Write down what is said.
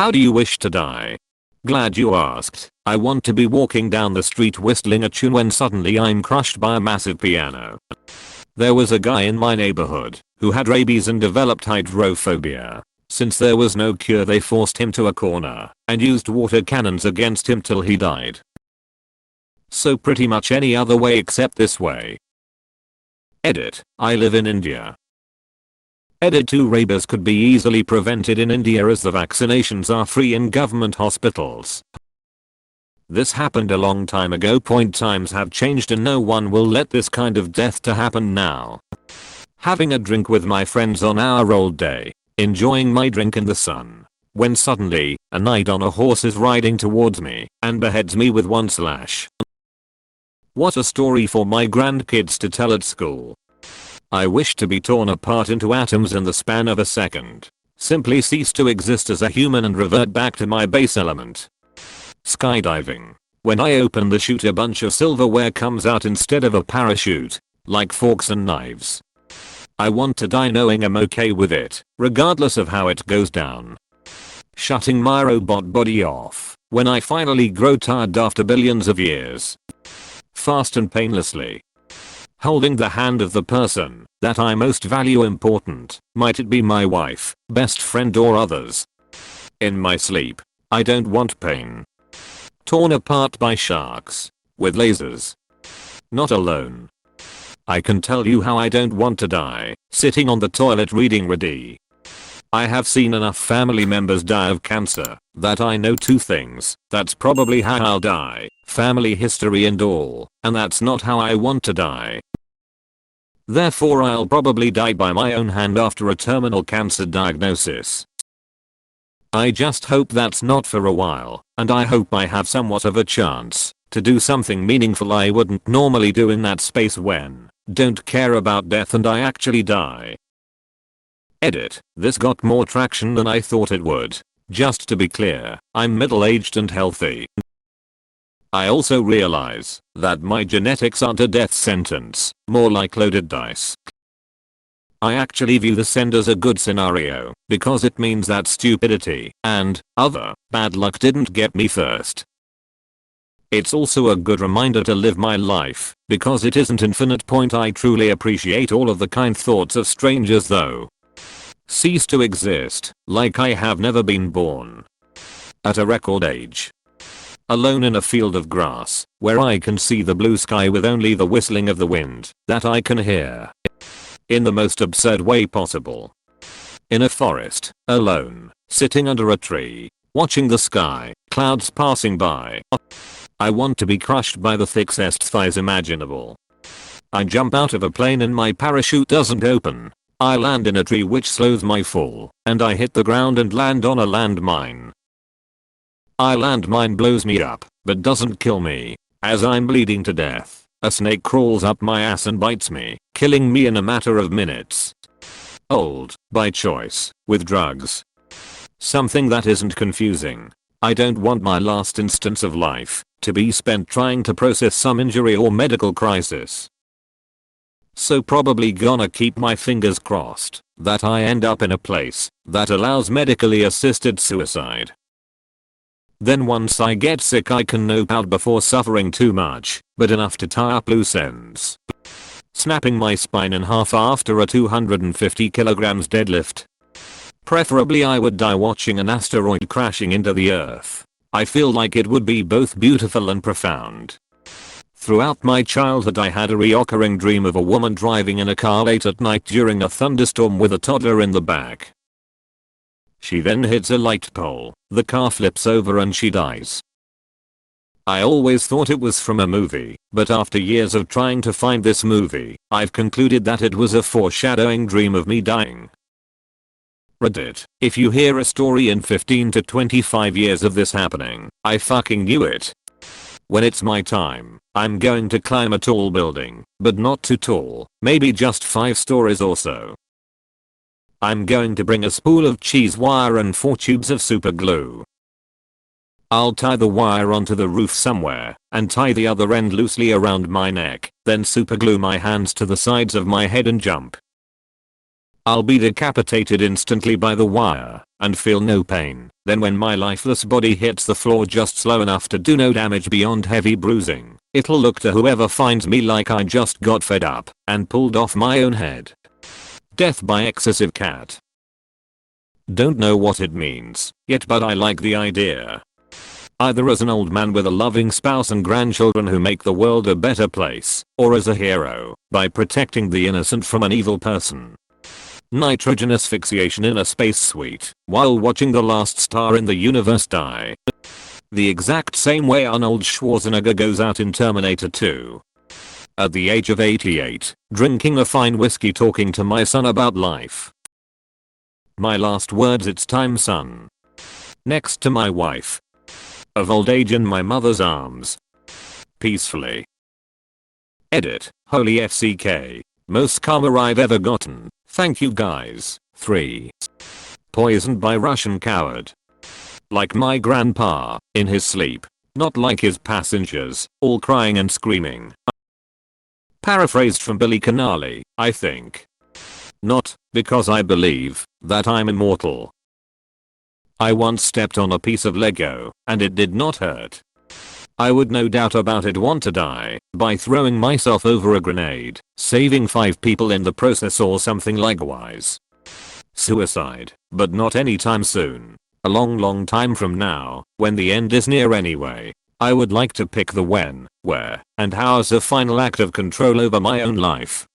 How do you wish to die? Glad you asked. I want to be walking down the street whistling a tune when suddenly I'm crushed by a massive piano. There was a guy in my neighborhood who had rabies and developed hydrophobia. Since there was no cure, they forced him to a corner and used water cannons against him till he died. So pretty much any other way except this way. Edit. I live in India. Edit 2. Rabies could be easily prevented in India as the vaccinations are free in government hospitals. This happened a long time ago. Times have changed and no one will let this kind of death to happen now. Having a drink with my friends on our old day, enjoying my drink in the sun, when suddenly, a knight on a horse is riding towards me and beheads me with one slash. What a story for my grandkids to tell at school. I wish to be torn apart into atoms in the span of a second. Simply cease to exist as a human and revert back to my base element. Skydiving. When I open the chute, a bunch of silverware comes out instead of a parachute, like forks and knives. I want to die knowing I'm okay with it, regardless of how it goes down. Shutting my robot body off when I finally grow tired after billions of years. Fast and painlessly. Holding the hand of the person that I most value important, might it be my wife, best friend or others. In my sleep. I don't want pain. Torn apart by sharks. With lasers. Not alone. I can tell you how I don't want to die, sitting on the toilet reading Ready. I have seen enough family members die of cancer that I know two things. That's probably how I'll die, family history and all, and that's not how I want to die. Therefore I'll probably die by my own hand after a terminal cancer diagnosis. I just hope that's not for a while, and I hope I have somewhat of a chance to do something meaningful I wouldn't normally do in that space when don't care about death and I actually die. Edit. This got more traction than I thought it would. Just to be clear, I'm middle-aged and healthy. I also realize that my genetics aren't a death sentence, more like loaded dice. I actually view this end as a good scenario because it means that stupidity and other bad luck didn't get me first. It's also a good reminder to live my life because it isn't infinite. I truly appreciate all of the kind thoughts of strangers though. Cease to exist like I have never been born. At a record age. Alone in a field of grass where I can see the blue sky with only the whistling of the wind that I can hear. In the most absurd way possible. In a forest, alone, sitting under a tree, watching the sky, clouds passing by. I want to be crushed by the thickest thighs imaginable. I jump out of a plane and my parachute doesn't open. I land in a tree which slows my fall, and I hit the ground and land on a landmine. A landmine blows me up, but doesn't kill me, as I'm bleeding to death. A snake crawls up my ass and bites me, killing me in a matter of minutes. Old, by choice, with drugs. Something that isn't confusing. I don't want my last instance of life to be spent trying to process some injury or medical crisis. So probably gonna keep my fingers crossed that I end up in a place that allows medically assisted suicide. Then once I get sick I can nope out before suffering too much, but enough to tie up loose ends. Snapping my spine in half after a 250 kilograms deadlift. Preferably I would die watching an asteroid crashing into the earth. I feel like it would be both beautiful and profound. Throughout my childhood I had a reoccurring dream of a woman driving in a car late at night during a thunderstorm with a toddler in the back. She then hits a light pole, the car flips over and she dies. I always thought it was from a movie, but after years of trying to find this movie, I've concluded that it was a foreshadowing dream of me dying. Reddit. If you hear a story in 15 to 25 years of this happening, I fucking knew it. When it's my time, I'm going to climb a tall building, but not too tall, maybe just 5 stories or so. I'm going to bring a spool of cheese wire and 4 tubes of super glue. I'll tie the wire onto the roof somewhere and tie the other end loosely around my neck, then super glue my hands to the sides of my head and jump. I'll be decapitated instantly by the wire, and feel no pain. Then when my lifeless body hits the floor just slow enough to do no damage beyond heavy bruising, it'll look to whoever finds me like I just got fed up and pulled off my own head. Death by excessive cat. Don't know what it means yet, but I like the idea. Either as an old man with a loving spouse and grandchildren who make the world a better place, or as a hero by protecting the innocent from an evil person. Nitrogen asphyxiation in a space suite while watching the last star in the universe die. The exact same way Arnold Schwarzenegger goes out in Terminator 2. At the age of 88, drinking a fine whiskey talking to my son about life. My last words: it's time, son. Next to my wife. Of old age in my mother's arms. Peacefully. Edit. Holy FCK. Most karma I've ever gotten. Thank you guys. 3. Poisoned by Russian coward. Like my grandpa, in his sleep. Not like his passengers, all crying and screaming. Paraphrased from Billy Connolly, I think. Not because I believe that I'm immortal. I once stepped on a piece of Lego, and it did not hurt. I would no doubt about it want to die by throwing myself over a grenade, saving 5 people in the process or something likewise. Suicide, but not anytime soon. A long time from now, when the end is near anyway. I would like to pick the when, where, and how as a final act of control over my own life.